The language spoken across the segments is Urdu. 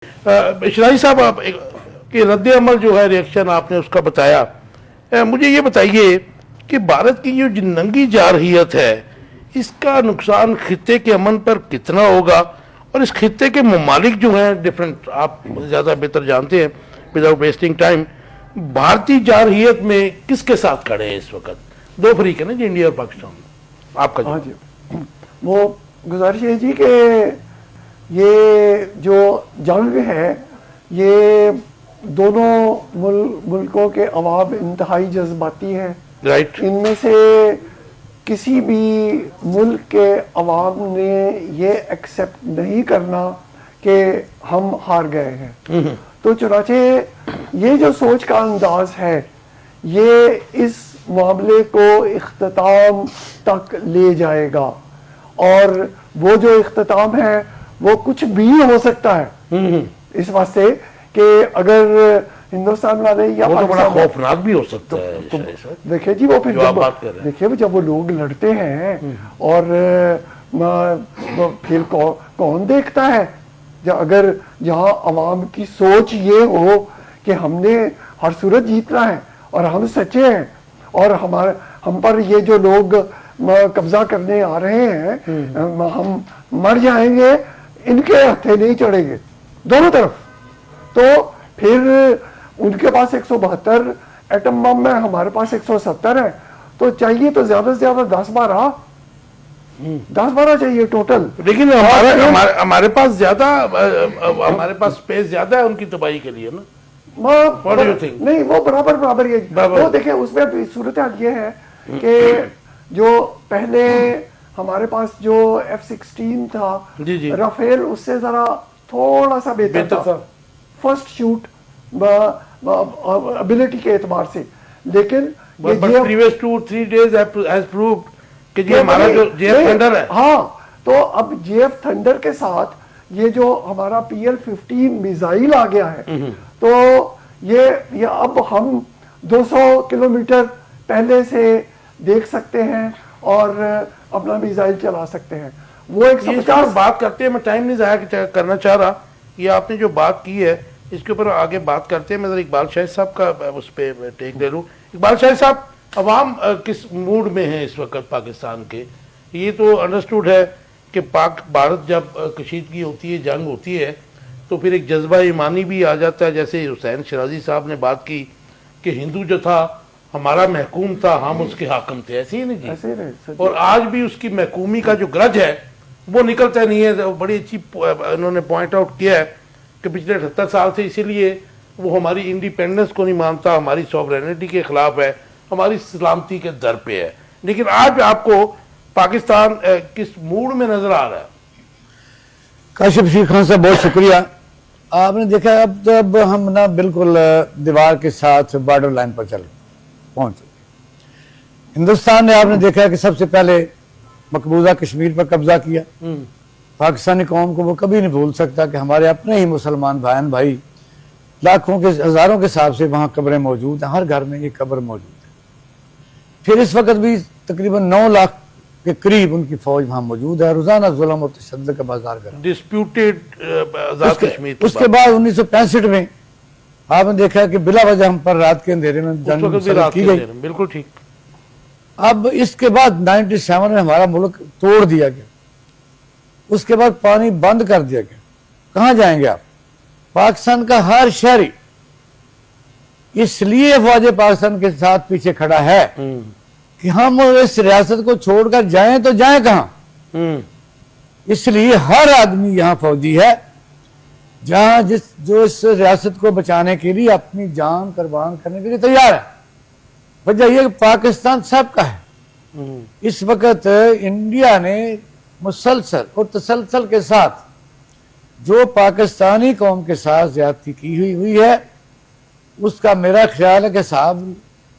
شرائی صاحب آپ کہ رد عمل جو ہے ریئیکشن آپ نے اس کا بتایا، مجھے یہ بتائیے کہ بھارت کی جو ننگی جارحیت ہے اس کا نقصان خطے کے امن پر کتنا ہوگا، اور اس خطے کے ممالک جو ہیں ڈیفرنٹ، آپ زیادہ بہتر جانتے ہیں وداؤٹ ویسٹنگ ٹائم، بھارتی جارحیت میں کس کے ساتھ کھڑے ہیں اس وقت؟ دو فریق ہیں نا جی، انڈیا اور پاکستان، آپ کا جی وہ گزارش ہے جی کہ یہ جو جنگ ہے یہ دونوں ملکوں کے عوام انتہائی جذباتی ہیں. رائٹ. ان میں سے کسی بھی ملک کے عوام نے یہ ایکسیپٹ نہیں کرنا کہ ہم ہار گئے ہیں. تو چنانچہ یہ جو سوچ کا انداز ہے یہ اس معاملے کو اختتام تک لے جائے گا، اور وہ جو اختتام ہے وہ کچھ بھی ہو سکتا ہے. اس واسطے کہ اگر ہندوستان والے یا وہ تو بڑا خوفناک بھی ہو سکتا ہے. دیکھیں جی، وہ پھر دیکھیں جب وہ لوگ لڑتے ہیں اور پھر کون دیکھتا ہے؟ اگر جہاں عوام کی سوچ یہ ہو کہ ہم نے ہر صورت جیتنا ہے اور ہم سچے ہیں اور ہم پر یہ جو لوگ قبضہ کرنے آ رہے ہیں ہم مر جائیں گے، ان کے ہتھے نہیں چڑھیں گے دونوں طرف، تو پھر ان کے پاس 172 ایٹم بم ہے، ہمارے پاس 170 ہے، تو چاہیے تو زیادہ سے زیادہ 10-12 چاہیے ٹوٹل. لیکن ہمارے پاس زیادہ، ہمارے پاس اسپیس زیادہ ہے ان کی تباہی کے لیے نا. نہیں، وہ برابر یہ وہ دیکھیں اس میں صورتحال یہ ہے کہ جو پہلے ہمارے پاس جو F-16 تھا رافیل اس سے ذرا تھوڑا سا بہتر تھا فرسٹ شوٹ ابیلٹی کے اعتبار سے، لیکن previous 2-3 days has proved کہ یہ ہمارا جو JF تھنڈر ہے، ہاں تو اب JF تھنڈر کے ساتھ یہ جو ہمارا PL-15 میزائل آ گیا ہے تو یہ اب ہم 200 کلومیٹر پہلے سے دیکھ سکتے ہیں اور اپنا میزائل چلا سکتے ہیں. وہ ایک بات کرتے ہیں، میں ٹائم نہیں ضائع کرنا چاہ رہا، یہ آپ نے جو بات کی ہے اس کے اوپر آگے بات کرتے ہیں. میں ذرا اقبال شاہد صاحب کا اس پہ ٹیک لے لوں. اقبال شاہد صاحب، عوام کس موڈ میں ہیں اس وقت پاکستان کے؟ یہ تو انڈرسٹوڈ ہے کہ بھارت جب کشیدگی ہوتی ہے، جنگ ہوتی ہے، تو پھر ایک جذبہ ایمانی بھی آ جاتا ہے. جیسے حسین شیرازی صاحب نے بات کی کہ ہندو جو تھا ہمارا محکوم تھا، ہم اس کے حاکم تھے، ایسے ہی نہیں جی؟ اور آج بھی اس کی محکومی کا جو گرج ہے وہ نکلتا نہیں ہے. بڑی اچھی انہوں نے پوائنٹ آؤٹ کیا ہے کہ پچھلے 78 سال سے اسی لیے وہ ہماری انڈیپینڈنس کو نہیں مانتا، ہماری سوورینٹی کے خلاف ہے، ہماری سلامتی کے در پہ ہے. لیکن آج آپ کو پاکستان کس موڈ میں نظر آ رہا ہے؟ کاشف شیر خان صاحب بہت شکریہ. آپ نے دیکھا اب ہم نا بالکل دیوار کے ساتھ بارڈر لائن پر پہنچ چکے. ہندوستان نے آپ نے دیکھا کہ سب سے پہلے مقبوضہ کشمیر پر قبضہ کیا. پاکستانی قوم کو وہ کبھی نہیں بھول سکتا کہ ہمارے اپنے ہی مسلمان بھائی لاکھوں کے ہزاروں کے حساب سے وہاں قبریں موجود ہیں، ہر گھر میں یہ قبر موجود ہے. پھر اس وقت بھی تقریباً 9 لاکھ کے قریب ان کی فوج وہاں موجود ہے. روزانہ ظلم اور تشدد کا بازار گرم. ڈسپیوٹیڈ آزاد کشمیر. اس کے بعد 1965 میں آپ نے دیکھا کہ بلا وجہ ہم پر رات کے اندھیرے میں جنگ مسلط کی گئی. بالکل ٹھیک. اب اس کے بعد 97 میں ہمارا ملک توڑ دیا گیا. اس کے بعد پانی بند کر دیا گیا. کہاں جائیں گے آپ؟ پاکستان کا ہر شہری اس لیے فوج پاکستان کے ساتھ پیچھے کھڑا ہے کہ ہم اس ریاست کو چھوڑ کر جائیں تو جائیں کہاں. اس لیے ہر آدمی یہاں فوجی ہے جہاں جو اس ریاست کو بچانے کے لیے اپنی جان قربان کرنے کے لیے تیار ہے. وجہ یہ کہ پاکستان سب کا ہے. اس وقت انڈیا نے مسلسل اور تسلسل کے ساتھ جو پاکستانی قوم کے ساتھ زیادتی کی ہوئی ہے اس کا میرا خیال ہے کہ حساب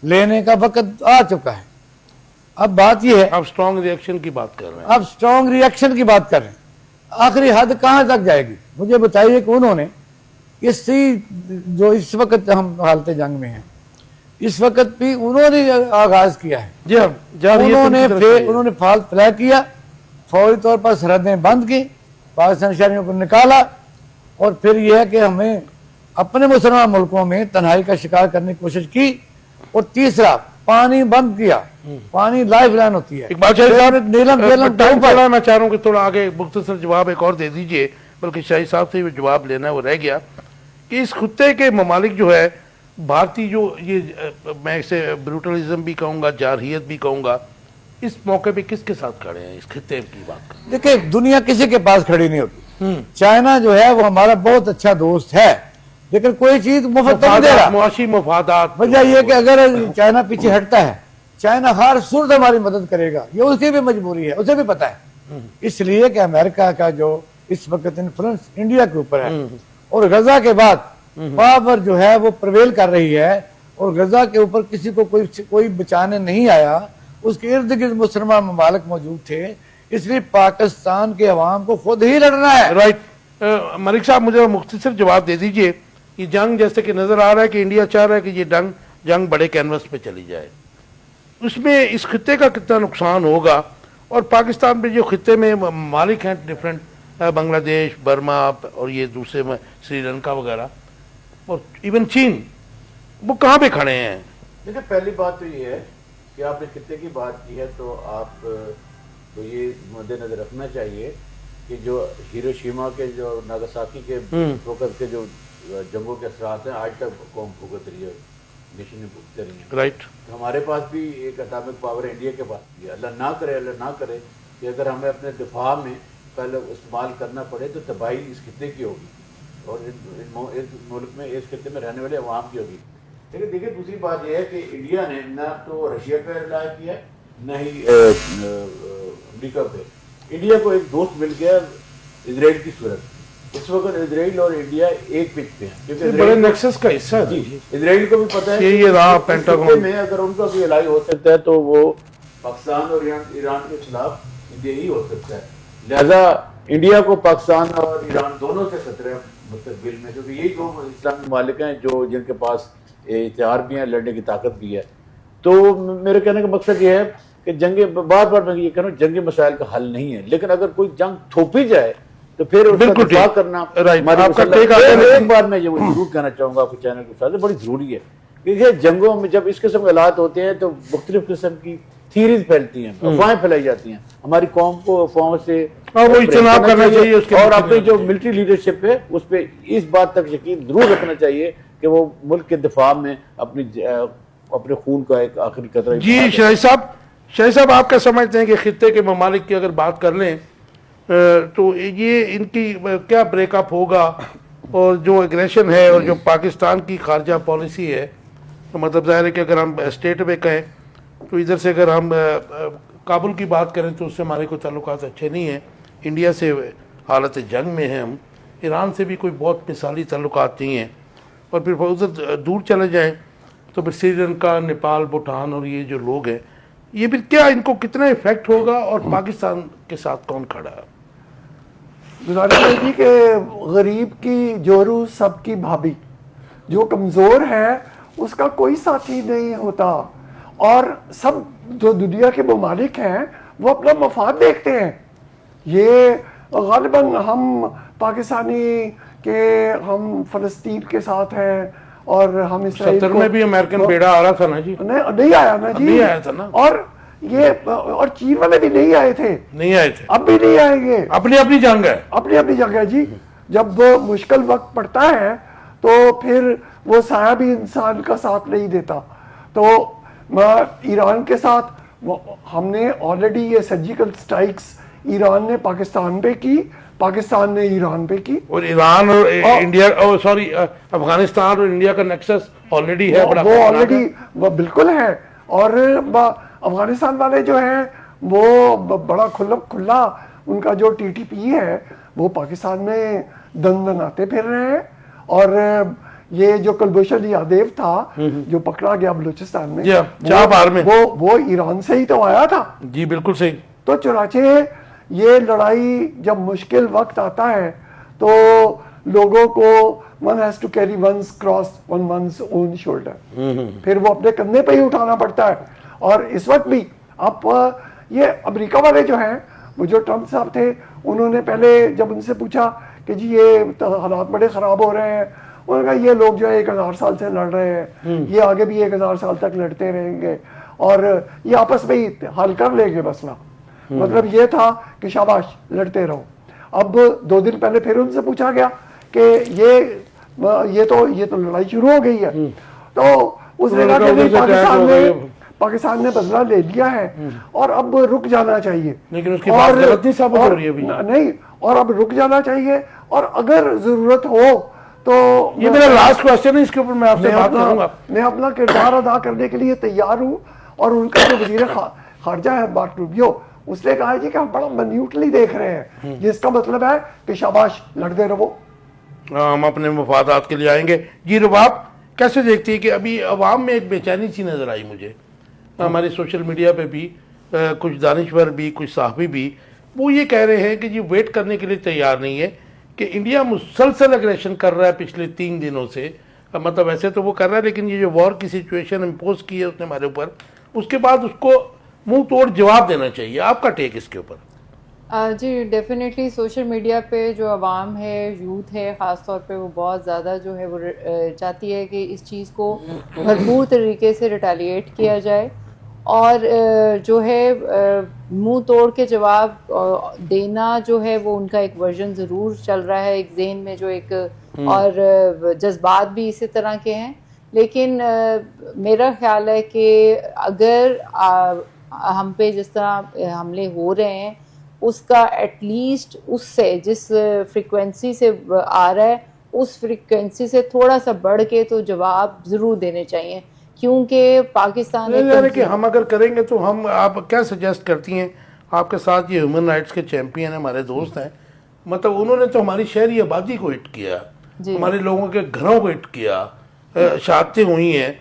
لینے کا وقت آ چکا ہے. اب بات یہ ہے، آپ سٹرونگ ریئیکشن کی بات کر رہے ہیں. اب سٹرونگ ریئیکشن کی بات کر رہے ہیں. آخری حد کہاں تک جائے گی؟ مجھے بتائیے کہ انہوں نے جو اس وقت ہم حالت جنگ میں ہیں، اس وقت بھی انہوں نے آغاز کیا ہے. جی ہاں، انہوں نے فال پلے کیا، فوری طور پر سرحدیں بند کی، پاکستان شہریوں کو نکالا اور پھر یہ ہے کہ ہمیں اپنے مسلمان ملکوں میں تنہائی کا شکار کرنے کی کوشش کی، اور تیسرا پانی بند کیا. پانی لائف لائن ہوتی ہے. اقبال شاہی صاحب نیلم ٹائم چلا، میں چاہ رہا ہوں کہ تھوڑا آگے مختصر جواب ایک اور دے دیجئے، بلکہ شاہی صاحب سے جواب لینا ہے وہ رہ گیا کہ اس خطے کے ممالک جو ہے بھارتی جو یہ میں اسے بروٹلزم بھی کہوں گا، جارحیت بھی کہوں گا، اس موقع پہ کس کے ساتھ کھڑے ہیں؟ اس خطے کی بات کریں. دیکھیں دنیا کسی کے پاس کھڑی نہیں ہوتی. چائنا جو ہے وہ ہمارا بہت اچھا دوست ہے، لیکن کوئی چیز مفت نہیں دے رہا. معاشی مفادات. وجہ یہ کہ اگر چائنا پیچھے ہٹتا ہے، چائنا ہر صورت ہماری مدد کرے گا، یہ اس کی بھی مجبوری ہے، اسے بھی پتا ہے. اس لیے کہ امریکہ کا جو اس وقت انفلوئنس انڈیا کے اوپر ہے، اور غزہ کے بعد پاور جو ہے وہ پرویل کر رہی ہے، اور غزہ کے اوپر کسی کو کوئی بچانے نہیں آیا، اس کے ارد گرد مسلمان ممالک موجود تھے. اس لیے پاکستان کے عوام کو خود ہی لڑنا ہے. رائٹ. ملک صاحب مجھے مختصر جواب دے دیجئے. یہ جنگ جیسے کہ نظر آ رہا ہے کہ انڈیا چاہ رہا ہے کہ یہ جنگ بڑے کینوس پہ چلی جائے، اس میں اس خطے کا کتنا نقصان ہوگا؟ اور پاکستان میں جو خطے میں ممالک ہیں ڈفرینٹ، بنگلہ دیش، برما اور یہ دوسرے میں سری لنکا وغیرہ اور ایون چین، وہ کہاں پہ کھڑے ہیں؟ دیکھیں پہلی بات تو یہ ہے کہ آپ نے خطے کی بات کی ہے، تو آپ کو یہ مد نظر رکھنا چاہیے کہ جو ہیروشیما کے جو ناگاساکی کے وقت کے جو جنگوں کے اثرات ہیں آج تک قوم بھگت رہی ہے، نیشن میں بھگتے رہی ہیں. رائٹ. ہمارے پاس بھی ایک اٹامک پاور انڈیا کے پاس بھی ہے. اللہ نہ کرے کہ اگر ہمیں اپنے دفاع میں پہلے استعمال کرنا پڑے تو تباہی اس خطے کی ہوگی، اور اس ملک میں اس خطے میں رہنے والے عوام کی ہوگی. لیکن دیکھیں دوسری بات یہ ہے کہ انڈیا نے نہ تو رشیا پہ ریلائی کیا نہ ہی امریکہ پہ. انڈیا کو ایک دوست مل گیا اسرائیل کی صورت. اس وقت اسرائیل اور انڈیا ایک پچ پہ ہیں، کیونکہ بڑے نیکسس کا حصہ ہے. جی اسرائیل کو بھی پتا ہے یہ رہا پینٹاگون میں اگر ان کا کوئی علاج ہو سکتا ہے تو وہ پاکستان اور ایران کے خلاف انڈیا ہی ہو سکتا ہے. لہذا انڈیا کو پاکستان اور ایران دونوں سے خطرہ ہے مستقبل میں، کیونکہ یہی دو اسلامی ممالک ہیں جو جن کے پاس اتحاد بھی ہیں، لڑنے کی طاقت بھی ہے. تو میرے کہنے کا مقصد یہ ہے کہ جنگیں بار بار میں یہ کہہ رہا ہوں جنگی مسائل کا حل نہیں ہے، لیکن اگر کوئی جنگ تھوپی جائے تو پھر اس کا دفاع کرنا ایک بار میں یہ ضرور کہنا چاہوں گا آپ کے چینل کے ساتھ بڑی ضروری ہے. کیونکہ جنگوں میں جب اس قسم کے حالات ہوتے ہیں تو مختلف قسم کی تھیریز پھیلتی ہیں، افواہیں پھیلائی جاتی ہیں. ہماری قوم کو افواہوں سے وہ اجتناب کرنا چاہیے، اور اپنی جو ملٹری لیڈرشپ ہے اس پہ اس بات تک یقین ضرور رکھنا چاہیے کہ وہ ملک کے دفاع میں اپنے خون کا ایک آخری قطرہ. جی شاہی صاحب آپ کیا سمجھتے ہیں کہ خطے کے ممالک کی اگر بات کر لیں تو یہ ان کی کیا بریک اپ ہوگا، اور جو ایگریشن ہے اور جو پاکستان کی خارجہ پالیسی ہے، تو مطلب ظاہر ہے کہ اگر ہم اسٹیٹ میں کہیں تو ادھر سے اگر ہم کابل کی بات کریں تو اس سے ہمارے کوئی تعلقات اچھے نہیں ہیں، انڈیا سے حالت جنگ میں ہیں ہم، ایران سے بھی کوئی بہت مثالی تعلقات نہیں ہیں، اور پھر ادھر دور چلے جائیں تو پھر سری لنکا، نیپال، بھوٹان اور یہ جو لوگ ہیں، یہ پھر کیا ان کو کتنا افیکٹ ہوگا، اور پاکستان کے ساتھ کون کھڑا ہے؟ گزارش ہے جی کہ غریب کی جورو سب کی بھابھی، جو کمزور ہے اس کا کوئی ساتھی نہیں ہوتا، اور سب جو دنیا کے ممالک ہیں وہ اپنا مفاد دیکھتے ہیں. یہ غالباً ہم پاکستانی کہ ہم فلسطین کے ساتھ ہیں اور ہم اسرائیل 70 میں بھی امریکن بیڑا آ رہا تھا نا جی، نہیں آیا نا جی، نہیں آیا تھا نا، اور چین والے بھی نہیں آئے تھے، اب بھی نہیں آئیں گے. اپنی جنگ ہے، اپنی جگہ ہے جی. جب مشکل وقت پڑتا ہے تو پھر وہ سایہ بھی انسان کا ساتھ نہیں دیتا. تو ایران کے ساتھ ہم نے آلریڈی یہ سرجیکل سٹرائکس ایران نے پاکستان پہ کی، پاکستان نے ایران پہ کی، اور ایران اور انڈیا افغانستان اور انڈیا کا نیکسس آلریڈی ہے، وہ آلریڈی وہ بالکل ہے. اور افغانستان والے جو ہیں وہ بڑا کھلا ان کا جو ٹی ٹی پی ہے وہ پاکستان میں دندناتے پھر رہے ہیں. اور یہ جو کلبھوشن یادیو تھا جو پکڑا گیا بلوچستان میں، وہ ایران سے ہی تو آیا تھا. جی بالکل صحیح. تو چنانچہ یہ لڑائی جب مشکل وقت آتا ہے تو لوگوں کو one has to carry one's cross on one's own shoulder. پھر وہ اپنے کندھے پہ ہی اٹھانا پڑتا ہے. اور اس وقت بھی اب یہ امریکہ والے جو ہیں وہ جو ٹرمپ صاحب تھے انہوں نے پہلے جب ان سے پوچھا کہ کہ جی یہ تو حالات بڑے خراب ہو رہے ہیں. انہوں نے کہا یہ لوگ جو ہے 1000 سال سے لڑ رہے ہیں, یہ آگے بھی 1000 سال تک لڑتے رہیں گے اور یہ آپس میں ہی حل کر لیں گے مسئلہ. مطلب یہ تھا کہ شاباش لڑتے رہو. اب 2 دن پہلے پھر ان سے پوچھا گیا کہ یہ تو لڑائی شروع ہو گئی ہے. تو اس نے کہا کہ پاکستان نے بدلہ لے لیا ہے اور اب رک جانا چاہیے. لیکن اس کی بات غلط نہیں ثابت ہو رہی ہے ابھی. نہیں, اور اب رک جانا چاہیے, اور اگر ضرورت ہو تو یہ میرا لاسٹ کوسچن ہے, اس کے اوپر میں آپ سے بات کروں گا. میں اپنا کردار ادا کرنے کے لیے تیار ہوں. اور ان کا جو وزیر خارجہ ہے مارک روبیو, اس نے کہا کہ ہم بڑا منیوٹلی دیکھ رہے ہیں, جس کا مطلب ہے کہ شاباش لڑتے رہو, ہم اپنے مفادات کے لیے آئیں گے. جی رباب, کیسے دیکھتی ہے کہ ابھی عوام میں ایک بے چینی سی نظر آئی مجھے, ہمارے سوشل میڈیا پہ بھی کچھ دانشور بھی, کچھ صحافی بھی, وہ یہ کہہ رہے ہیں کہ جی ویٹ کرنے کے لیے تیار نہیں ہے کہ انڈیا مسلسل اگریشن کر رہا ہے پچھلے 3 دنوں سے. مطلب ایسے تو وہ کر رہا ہے, لیکن یہ جو وار کی سچویشن امپوز کی ہے اس نے ہمارے اوپر, اس کے بعد اس کو منہ توڑ جواب دینا چاہیے. آپ کا ٹیک اس کے اوپر؟ جی ڈیفینیٹلی سوشل میڈیا پہ جو عوام ہے, یوتھ ہے خاص طور پہ, وہ بہت زیادہ جو ہے وہ چاہتی ہے کہ اس چیز کو بھرپور طریقے سے ریٹیلیٹ کیا جائے, اور جو ہے منہ توڑ کے جواب دینا جو ہے وہ ان کا ایک ورژن ضرور چل رہا ہے ایک ذہن میں, جو ایک اور جذبات بھی اسی طرح کے ہیں. لیکن میرا خیال ہے کہ اگر ہم پہ جس طرح حملے ہو رہے ہیں اس کا ایٹ لیسٹ اس سے جس فریکوینسی سے آ رہا ہے اس فریکوینسی سے تھوڑا سا بڑھ کے تو جواب ضرور دینے چاہیے, کیونکہ پاکستان کہ ہم اگر کریں گے تو ہم, آپ کیا سجیسٹ کرتی ہیں؟ آپ کے ساتھ یہ ہیومن رائٹس کے چیمپئن ہیں, ہمارے دوست ہیں, مطلب انہوں نے تو ہماری شہری آبادی کو ہٹ کیا, ہمارے لوگوں کے گھروں کو ہٹ کیا, شہادتیں ہوئی ہیں,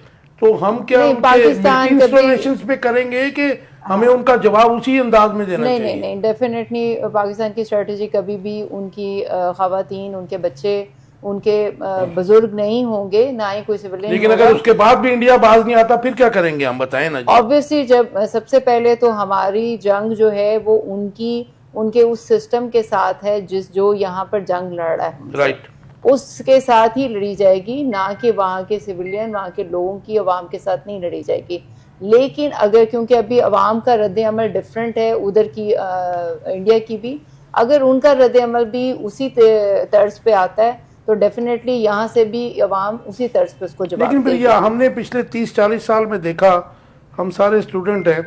تو ہم کیا انسٹالیشنز پہ کریں گے کہ ہمیں ان کا جواب اسی انداز میں دینا چاہیے؟ نہیں ڈیفینیٹلی پاکستان کی اسٹریٹجی کبھی بھی ان کی خواتین, ان کے بچے, ان کے بزرگ نہیں ہوں گے, نہ ہی کوئی سویلین. لیکن اگر اس کے بعد بھی انڈیا باز نہیں آتا پھر کیا کریں گے ہم, بتائیں نا. آبویسلی جب سب سے پہلے تو ہماری جنگ جو ہے وہ ان کے اس سسٹم کے ساتھ ہے جو یہاں پر جنگ لڑ رہا ہے, رائٹ, اس کے ساتھ ہی لڑی جائے گی, نہ کہ وہاں کے سویلین, وہاں کے لوگوں کی, عوام کے ساتھ نہیں لڑی جائے گی. لیکن اگر کیونکہ ابھی عوام کا رد عمل ڈفرینٹ ہے ادھر کی, انڈیا کی بھی, اگر ان کا رد عمل بھی اسی طرز پہ آتا ہے تو ڈیفینیٹلی یہاں سے بھی عوام اسی طرز پہ اس کو جواب. لیکن پھر یہ ہم نے پچھلے 30-40 سال میں دیکھا, ہم سارے اسٹوڈنٹ ہیں,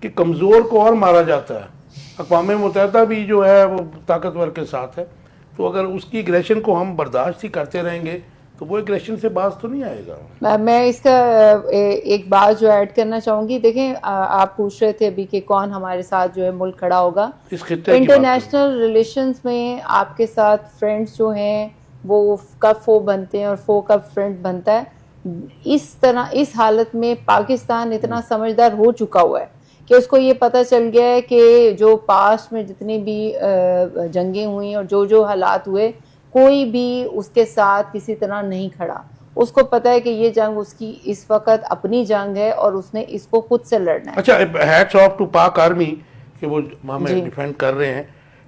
کہ کمزور کو اور مارا جاتا ہے. اقوام متحدہ بھی جو ہے وہ طاقتور کے ساتھ ہے, تو اگر اس کی اگریشن کو ہم برداشت ہی کرتے رہیں گے تو وہ اگریشن سے باز تو نہیں آئے گا. میں اس کا ایک بات جو ایڈ کرنا چاہوں گی, دیکھیں آپ پوچھ رہے تھے ابھی کہ کون ہمارے ساتھ جو ہے ملک کھڑا ہوگا. انٹرنیشنل ریلیشنز میں آپ کے ساتھ فرینڈس جو ہیں وہ کب فو بنتے ہیں اور فو کب فرینڈ بنتا ہے. اس حالت میں پاکستان اتنا سمجھدار ہو چکا ہوا ہے کہ اس کو یہ پتہ چل گیا ہے کہ جو پاسٹ میں جتنی بھی جنگیں ہوئیں اور جو حالات ہوئے, کوئی بھی اس کے ساتھ کسی طرح نہیں کھڑا. اس کو پتا ہے کہ یہ جنگ اس کی اس وقت اپنی جنگ ہے اور اس نے اس کو خود سے لڑنا ہے. اچھا, ہیٹس آف ٹو پاک آرمی کہ وہ ہمیں ڈیفینڈ کر رہے ہیں,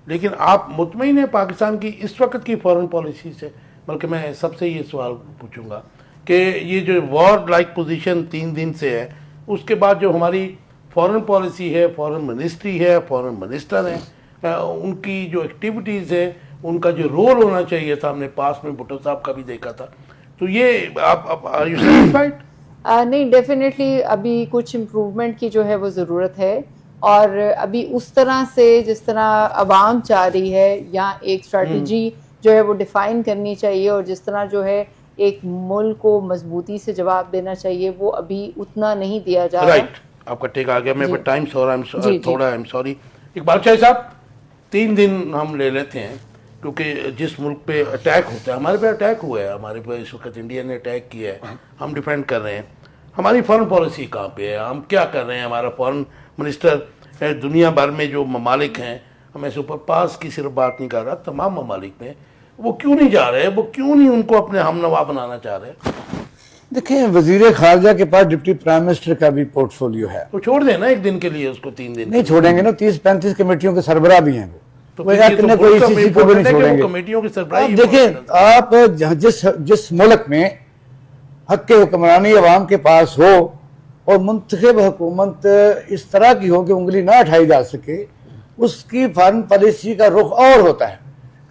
لیکن آپ مطمئن ہیں پاکستان کی اس وقت کی فورن پالیسی سے؟ بلکہ میں سب سے یہ سوال پوچھوں گا کہ یہ جو وار لائک پوزیشن 3 دن سے ہے, اس کے بعد جو ہماری فورن پالیسی ہے, فورن منسٹری ہے, فورن منسٹر ہیں, ان کی جو ایکٹیویٹیز ہیں, ان کا جو رول ہونا چاہیے تھا, ہم نے پاس میں بھٹو صاحب کا بھی دیکھا تھا, تو یہ آپ آر یو سیٹسفائیڈ؟ نہیں ڈیفینیٹلی ابھی کچھ امپروومنٹ کی جو ہے وہ ضرورت ہے, اور ابھی اس طرح سے جس طرح عوام چاہ رہی ہے یا ایک اسٹریٹجی جو ہے وہ ڈیفائن کرنی چاہیے, اور جس طرح جو ہے ایک ملک کو مضبوطی سے جواب دینا چاہیے, وہ ابھی اتنا نہیں دیا جا رہا. رائٹ, آپ کا ٹیک آ گیا. میں ٹائم تھوڑا ایم سوری. اقبال شاہی صاحب, 3 دن ہم لے لیتے ہیں کیونکہ جس ملک پہ اٹیک ہوتا ہے, ہمارے پہ اٹیک ہوا ہے, ہمارے پہ اس وقت انڈیا نے اٹیک کیا ہے, ہم ڈیفینڈ کر رہے ہیں. ہماری فارن پالیسی کہاں پہ ہے, ہم کیا کر رہے ہیں؟ ہمارا فارن منسٹر دنیا بھر میں جو ممالک ہیں, ہمیں سپر پاس کی صرف بات نہیں کر رہا, تمام ممالک میں وہ کیوں نہیں جا رہے, وہ کیوں نہیں ان کو اپنے ہم نوا بنانا چاہ رہے؟ دیکھیں, وزیر خارجہ کے پاس ڈپٹی پرائم منسٹر کا بھی پورٹ فولیو ہے, تو چھوڑ دیں نا ایک دن کے لیے اس کو, 3 دن نہیں چھوڑیں گے نا, 30-35 کمیٹیوں کے سربراہ بھی ہیں وہ, تو وہ پھر ایک یہ تو نے کوئی بہت کسی کو بھی نہیں important ہے کہ وہ چھوڑیں گے. کمیٹیوں کی سربراہی آپ دیکھیں آپ جس ملک میں حق کے حکمرانی عوام کے پاس ہو اور منتخب حکومت اس طرح کی ہو کہ انگلی نہ اٹھائی جا سکے, اس کی فارن پالیسی کا رخ اور ہوتا ہے.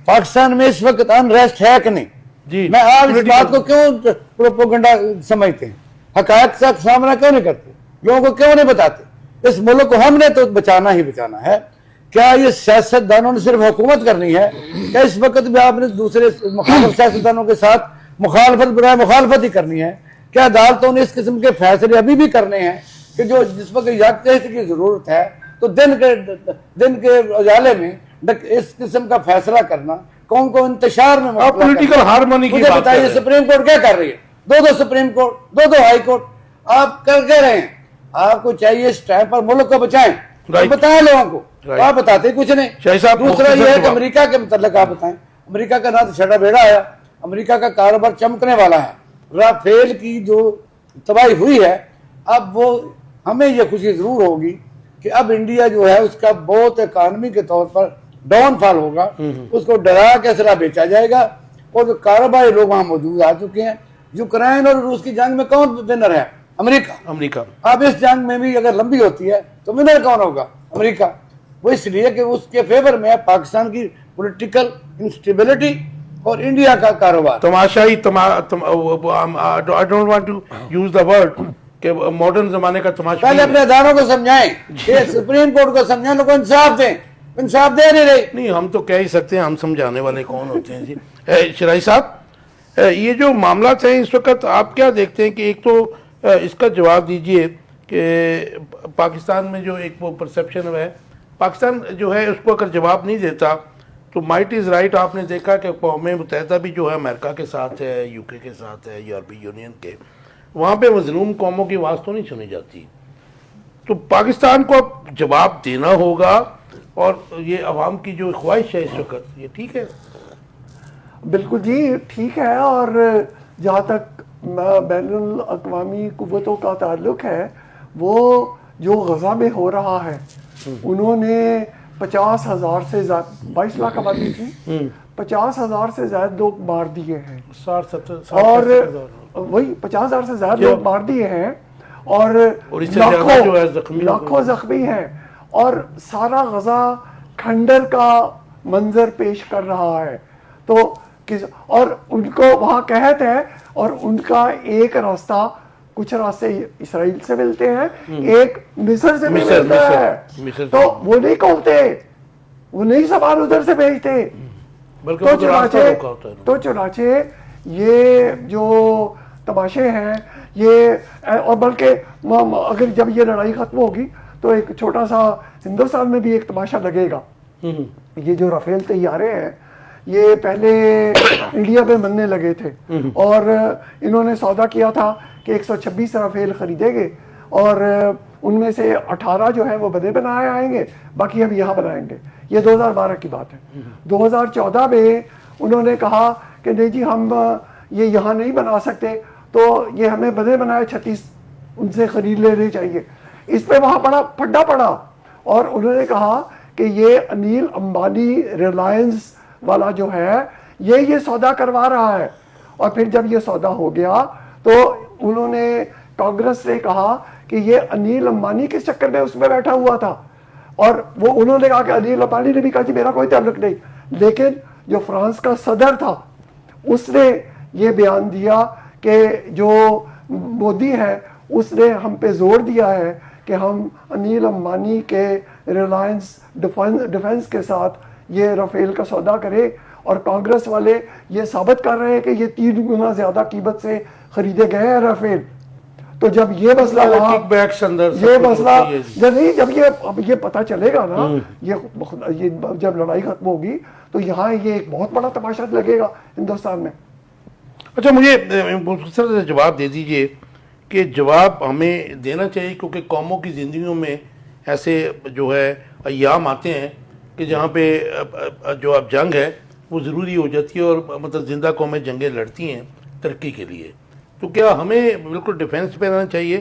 پاکستان میں اس وقت انریسٹ ہے کہ نہیں؟ جی میں آپ اس بات کو کیوں پروپیگنڈا سمجھتے ہیں؟ حقائق کا سامنا کیوں نہیں کرتے؟ لوگوں کو کیوں نہیں بتاتے؟ اس ملک کو ہم نے تو بچانا ہی بچانا ہے. کیا یہ سیاست دانوں نے صرف حکومت کرنی ہے؟ کیا اس وقت بھی آپ نے دوسرے مخالف سیاست دانوں کے ساتھ مخالفت برائے مخالفت ہی کرنی ہے؟ کیا عدالتوں نے اس قسم کے فیصلے ابھی بھی کرنے ہیں کہ جس وقت یکجہتی کی ضرورت ہے تو دن کے اجالے میں اس قسم کا فیصلہ کرنا قوم کو انتشار میں مبتلا کرنا؟ پولیٹیکل ہارمونی کی مجھے بات بتائیے کر رہے ہیں. سپریم کورٹ کیا کر رہی ہے؟ دو سپریم کورٹ, دو ہائی کورٹ آپ کر کے رہے ہیں. آپ کو چاہیے اس ٹائم پر ملک کو بچائیں, بتائیں لوگوں کو. آپ بتاتے کچھ نہیں. شاہی صاحب دوسرا یہ ہے کہ امریکہ کے متعلق آپ بتائیں. امریکہ کا نہ تو چھڑا بیڑا آیا, امریکہ کا کاروبار چمکنے والا ہے. رافیل کی جو تباہی ہوئی ہے, اب وہ ہمیں یہ خوشی ضرور ہوگی کہ اب انڈیا جو ہے اس کا بہت اکانومی کے طور پر ڈاؤن فال ہوگا. اس کو ڈرا کے اسلحہ بیچا جائے گا, اور جو کاروباری لوگ وہاں موجود آ چکے ہیں. یوکرائن اور روس کی جنگ میں کون ونر ہے؟ امریکہ. اب اس جنگ میں بھی اگر لمبی ہوتی ہے تو ونر کون ہوگا؟ امریکہ. وہ اس لیے کہ اس کے فیور میں پاکستان کی پولیٹیکل انسٹیبلٹی اور انڈیا کا کاروبار. تماشائی I don't want to use the word کہ ماڈرن زمانے کا تماشا. پہلے اپنے اداروں کو سمجھائیں, سپریم کورٹ کو سمجھائیں, لوگوں کو انصاف دیں. انصاف دے نہیں رہی. نہیں, ہم تو کہہ ہی سکتے ہیں, ہم سمجھانے والے کون ہوتے ہیں جی. شرائع صاحب, یہ جو معاملات ہیں اس وقت آپ کیا دیکھتے ہیں کہ ایک تو اس کا جواب دیجئے کہ پاکستان میں جو ایک وہ پرسیپشن ہے, پاکستان جو ہے اس کو اگر جواب نہیں دیتا تو مائٹ از رائٹ. آپ نے دیکھا کہ اقوام متحدہ بھی جو ہے امریکہ کے ساتھ ہے, یو کے ساتھ ہے, یورپی یونین کے, وہاں پہ مظلوم قوموں کی آواز تو نہیں سنی جاتی. تو پاکستان کو اب جواب دینا ہوگا, اور یہ عوام کی جو خواہش ہے اس وقت, یہ ٹھیک ہے؟ بالکل جی ٹھیک ہے. اور جہاں تک بین الاقوامی قوتوں کا تعلق ہے, وہ جو غزہ میں ہو رہا ہے, انہوں نے 50,000 سے زیادہ 22 لاکھ آبادی تھی, 50,000 سے زیادہ لوگ مار دیے ہیں, 60-70 اور وہی 50,000 سے زیادہ لوگ مار دیے ہیں, اور اس سے زیادہ جو ہے زخمی لاکھوں زخمی ہیں, اور سارا غزہ کھنڈر کا منظر پیش کر رہا ہے. تو اور ان کو وہاں قحط ہے, اور ان کا ایک راستہ, کچھ راستے اسرائیل سے ملتے ہیں, ایک مصر سے بھی ملتا ہے. تو وہ نہیں کھولتے, وہ نہیں سامان ادھر سے بھیجتے. تو چنانچہ یہ جو تماشے ہیں یہ, اور بلکہ اگر جب یہ لڑائی ختم ہوگی تو ایک چھوٹا سا ہندوستان میں بھی ایک تماشا لگے گا. یہ جو رافیل طیارے ہیں یہ پہلے انڈیا میں بننے لگے تھے, اور انہوں نے سودا کیا تھا کہ 126 رافیل خریدیں گے, اور ان میں سے 18 جو ہے وہ بنے بنائے آئیں گے, باقی ہم یہاں بنائیں گے. یہ 2012 کی بات ہے. 2014 میں انہوں نے کہا کہ نہیں جی ہم یہ یہاں نہیں بنا سکتے, تو یہ ہمیں بنے بنائے 36 ان سے خرید لینے چاہیے. اس پہ وہاں بڑا پھڈا پڑا, اور انہوں نے کہا کہ یہ انیل امبانی ریلائنس والا جو ہے یہ سودا کروا رہا ہے. اور پھر جب یہ سودا ہو گیا تو انہوں نے کانگریس سے کہا کہ یہ انیل امبانی کس چکر میں اس میں بیٹھا ہوا تھا, اور وہ انہوں نے کہا کہ انیل امبانی نے بھی کہا کہ میرا کوئی تعلق نہیں. لیکن جو فرانس کا صدر تھا اس نے یہ بیان دیا کہ جو مودی ہے اس نے ہم پہ زور دیا ہے کہ ہم انیل امبانی کے ریلائنس ڈیفنس کے ساتھ یہ رافیل کا سودا کرے, اور کانگریس والے یہ ثابت کر رہے ہیں کہ یہ 3 گنا زیادہ قیمت سے خریدے گئے ہیں رافیل. تو جب یہ مسئلہ جب یہ پتہ چلے گا نا, یہ جب لڑائی ختم ہوگی تو یہاں یہ ایک بہت بڑا تماشا لگے گا ہندوستان میں. اچھا, مجھے مختصر سے جواب دے دیجئے کہ جواب ہمیں دینا چاہیے, کیونکہ قوموں کی زندگیوں میں ایسے جو ہے ایام آتے ہیں کہ جہاں پہ جو اب جنگ ہے وہ ضروری ہو جاتی ہے, اور مطلب زندہ قومیں جنگیں لڑتی ہیں ترقی کے لیے. تو کیا ہمیں بالکل ڈیفینس پہ رہنا چاہیے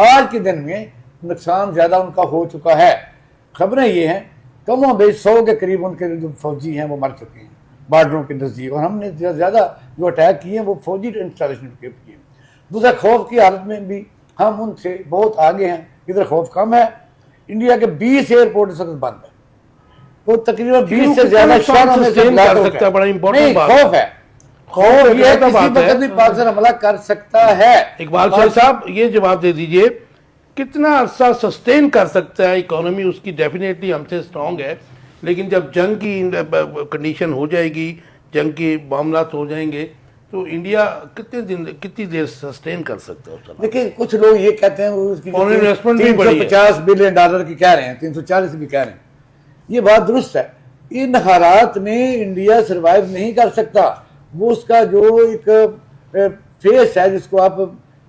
آج کے دن میں نقصان زیادہ ان کا ہو چکا ہے. خبریں یہ ہیں کم و بیش 100 کے قریب ان کے جو فوجی ہیں وہ مر چکے ہیں بارڈروں کے نزدیک, اور ہم نے زیادہ جو اٹیک کیے ہیں وہ فوجی انسٹالیشن کے کیے. دوسرا خوف کی حالت میں بھی ہم ان سے بہت آگے ہیں, ادھر خوف کم ہے. انڈیا کے 20 ایئرپورٹ اس وقت بند ہے, تو تقریباً 20 سے زیادہ شہروں میں sustain کر سکتا ہے, بڑا important نہیں, بات خوف ہے. خوف یہ بات کسی ہے. وقت بھی پاکستان حملہ کر سکتا ہے. اقبال شاہ صاحب یہ جواب دے دیجئے, کتنا عرصہ سسٹین کر سکتا ہے اکانومی؟ اس کی ڈیفینیٹلی ہم سے اسٹرانگ ہے, لیکن جب جنگ کی کنڈیشن ہو جائے گی, جنگ کے معاملات ہو جائیں گے, تو انڈیا کتنی دیر سسٹین کر سکتا ہے؟ دیکھیں کچھ لوگ یہ کہتے ہیں وہ اس کی Foreign investment بھی بڑی ہے. 350 بلین ڈالر کی کہہ رہے ہیں, 340 بھی کہہ رہے ہیں. یہ بات درست ہے. ان حالات میں انڈیا سروائیو نہیں کر سکتا. وہ اس کا جو ایک فیس ہے جس کو آپ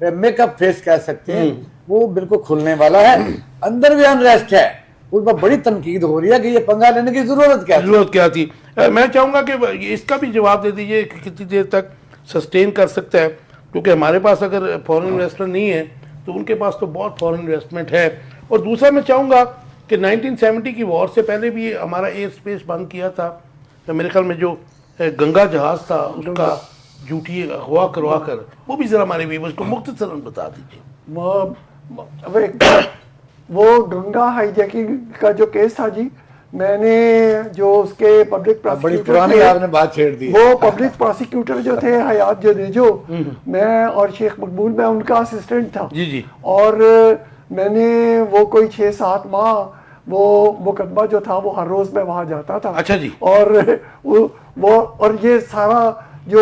میک اپ فیس کہہ سکتے ہیں, وہ بالکل کھلنے والا ہے. اندر بھی انریسٹ ہے, اس پر بڑی تنقید ہو رہی ہے کہ یہ پنگا لینے کی ضرورت کیا تھی. میں چاہوں گا کہ اس کا بھی جواب دے دیجئے کہ کتنی دیر تک سسٹین کر سکتا ہے, کیونکہ ہمارے پاس اگر فورن انویسٹمنٹ نہیں ہے تو ان کے پاس تو بہت فورن انویسٹمنٹ ہے. اور دوسرا میں چاہوں گا کہ 1970 کی وار سے پہلے بھی ہمارا ایئر سپیس بند کیا تھا. میرے خیال میں جو گنگا جہاز تھا اس کا جھوٹی اغوا کروا کر, وہ بھی ذرا ہمارے ویورز کو مختصراً بتا دیجیے. وہ گنگا ہائی جیکنگ کا جو کیس تھا جی, میں نے جو اس کے پبلک بڑی پرانی آپ نے بات چھیڑ دی. وہ پبلک پروسیکیوٹر جو تھے حیات جدیجو, میں اور شیخ مقبول میں ان کا اسسٹنٹ تھا. جی. اور میں نے وہ کوئی 6-7 ماہ وہ مقدمہ جو تھا وہ ہر روز میں وہاں جاتا تھا. اچھا جی. اور وہ اور یہ سارا جو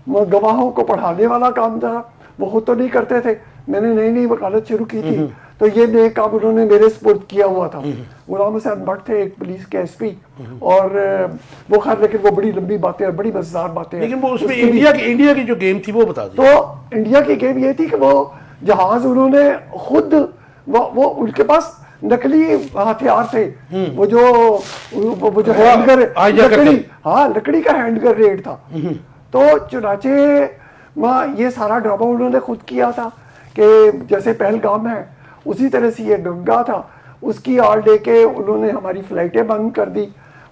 گواہوں کو پڑھانے والا کام تھا وہ خود تو نہیں کرتے تھے, میں نے نئی وکالت شروع کی تھی, تو یہ نئے کام انہوں نے میرے سپورٹ کیا ہوا تھا. غلام حسین بٹ تھے ایک پولیس کے ایس پی, اور وہ خیر لیکن وہ بڑی لمبی باتیں اور بڑی مزیدار باتیں, لیکن وہ اس میں انڈیا کی جو گیم تھی وہ بتا دیں. تو انڈیا کی گیم یہ تھی کہ وہ جہاز انہوں نے خود, وہ ان کے پاس نقلی ہتھیار تھے, وہ جو لکڑی کا ہینڈ گرینیڈ تھا. تو چنانچہ یہ سارا ڈرامہ انہوں نے خود کیا تھا کہ جیسے پہلگام ہے اسی طرح سے یہ گنگا تھا, اس کی آڑ لے کے انہوں نے ہماری فلائٹیں بند کر دی.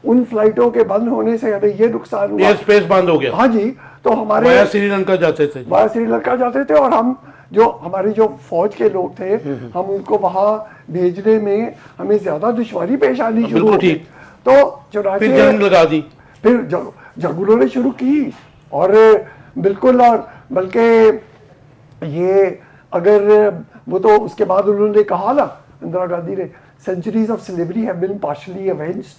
ان فلائٹوں کے بند ہونے سے ہمیں یہ نقصان ہوا, ایئر سپیس بند ہو گیا. ہاں جی. تو ہمارے وایا سری لنکا جاتے تھے, اور ہم ہماری جو فوج کے لوگ تھے, ہم ان کو وہاں بھیجنے میں ہمیں زیادہ دشواری پیش آنی شروع ہوئی. تو چنانچہ جنگ لگا دی, پھر جنگ انہوں نے شروع کی. اور بالکل, اور بلکہ یہ اگر وہ تو اس کے بعد انہوں نے کہا نا, اندرا گاندھی نے, centuries of slavery have been partially avenged,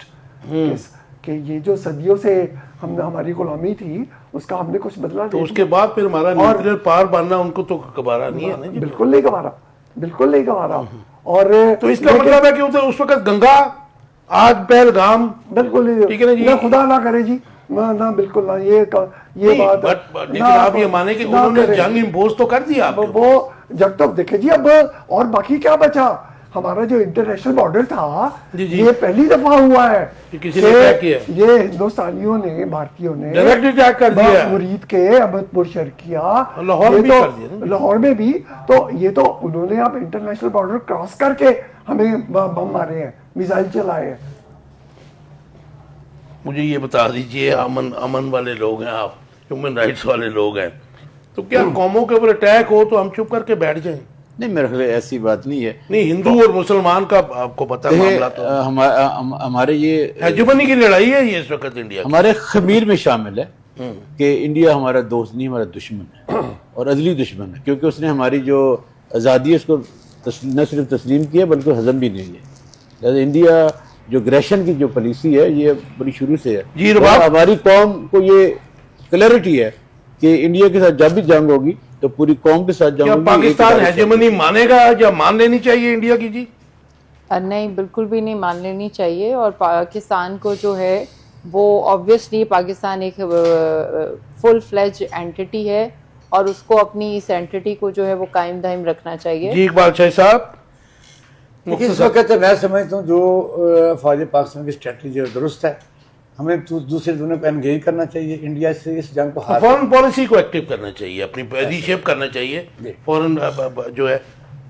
کہ یہ جو صدیوں سے ہماری غلامی تھی اس کا ہم نے کچھ بدلا. تو اس کے بعد پھر ہمارا نیوکلیئر پار بننا ان کو تو گوارا نہیں ہے. بالکل نہیں گوارا. اور تو اس کا مطلب ہے کہ اس وقت گنگا, آج پہلگام, بالکل ٹھیک ہے نا جی, خدا نہ کرے جی, نہ بالکل نہ, یہ بات. لیکن آپ یہ مانیں کہ انہوں نے جنگ امپوز تو کر دیا. وہ جب تک دیکھیں جی, اب اور باقی کیا بچا. ہمارا جو انٹرنیشنل بارڈر تھا یہ پہلی دفعہ ہوا ہے یہ ہندوستانیوں نے, بھارتیوں نے ڈائریکٹ اٹیک کر دیا مرید کے احمد پور شہر کیا, لاہور میں بھی. تو یہ تو انہوں نے اب انٹرنیشنل بارڈر کراس کر کے ہمیں بم مارے ہیں, میزائل چلائے ہیں. مجھے یہ بتا دیجئے, امن والے لوگ ہیں آپ, ہیومن رائٹس والے لوگ ہیں, تو کیا قوموں کے اوپر اٹیک ہو تو ہم چپ کر کے بیٹھ جائیں؟ نہیں, میرے خیال ایسی بات نہیں ہے. نہیں, ہندو اور مسلمان کا آپ کو پتہ معاملہ تو ہمارے یہ ہیجمنی کی لڑائی ہے یہ اس وقت انڈیا, ہمارے خمیر میں شامل ہے کہ انڈیا ہمارا دوست نہیں, ہمارا دشمن ہے, اور ازلی دشمن ہے, کیونکہ اس نے ہماری جو آزادی ہے اس کو نہ صرف تسلیم کیا بلکہ ہضم بھی نہیں ہے. لہٰذا انڈیا جو اگریشن کی جو پالیسی ہے یہ بڑی شروع سے ہے. جی, ہماری قوم کو یہ کلیئرٹی ہے کہ انڈیا کے ساتھ جب بھی جنگ ہوگی تو پوری قوم کے ساتھ جنگ ہوگی. پاکستان ہیجمنی مانے گا یا مان لینی چاہیے انڈیا کی؟ جی نہیں, بالکل بھی نہیں مان لینی چاہیے. اور پاکستان کو جو ہے وہ آبویسلی پاکستان ایک فل فلیج اینٹی ہے, اور اس کو اپنی اس اینٹی کو جو ہے وہ قائم دائم رکھنا چاہیے. جی اقبال شاہ صاحب, اس وقت میں سمجھتا ہوں جو فوج پاکستان کی اسٹریٹجی درست ہے, ہمیں دوسرے دنیا کو انگیج کرنا چاہیے, انڈیا سے اس جنگ کو فورن پالیسی کو ایکٹیو کرنا چاہیے, اپنی ری شیپ کرنا چاہیے. فورن جو ہے